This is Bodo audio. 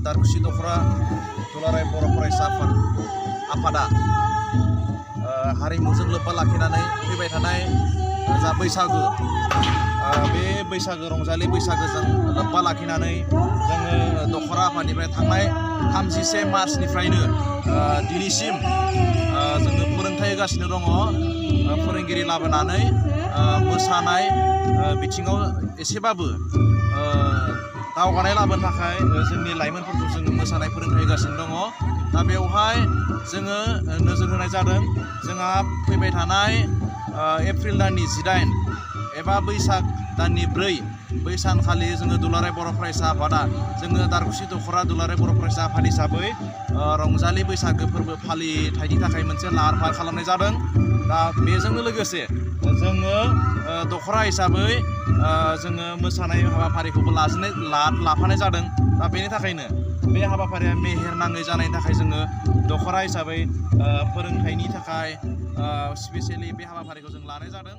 दारखुसि दखरा दुलाराय बर' फरायसा आफादा हारिमुजों लोब्बा लाखिनानै फैबाय थानाय जा बैसागु बे बैसागो रंजालि बैसागोजों लोब्बा लाखिनानै जोङो दखरा आफादनिफ्राय थांनाय 31 मार्चनिफ्रायनो दिनैसिम जोङो फोरोंथाइ होगासिनो दङ। फोरोंगिरि लाबोनानै मोसानाय बिथिङाव एसेबाबो दावगानाय लाबोनो थाखाय जोंनि लाइमोनफोरखौ जोङो मोसानाय फोरोंथाइ होगासिनो दङ। दा बेवहाय जोङो नोजोर होनाय जादों जोंहा फैबाय थानाय एप्रिल दाननि 18 एबा बैसाग दाननि 4 बै सानखालि जोङो दुलाराय बर' फरायसा आफादा जोङो दारखुसि दखरा दुलाराय बर' फरायसा आफाद हिसाबै रंजालि बैसागो फोरबो फालिथायनि थाखाय मोनसे लाहार फाहार खालामनाय जादों। दा बेजोंनो लोगोसे जोङो दखरा हिसाबै जोङो मोसानाय हाबाफारिखौबो लाफानाय जादों। दा बेनि थाखायनो बे हाबाफारिया मेहेर नाङै जानायनि थाखाय जोङो दखरा हिसाबै फोरोंथाइनि थाखाय स्पेसियेलि बे हाबाफारिखौ जों लानाय जादों।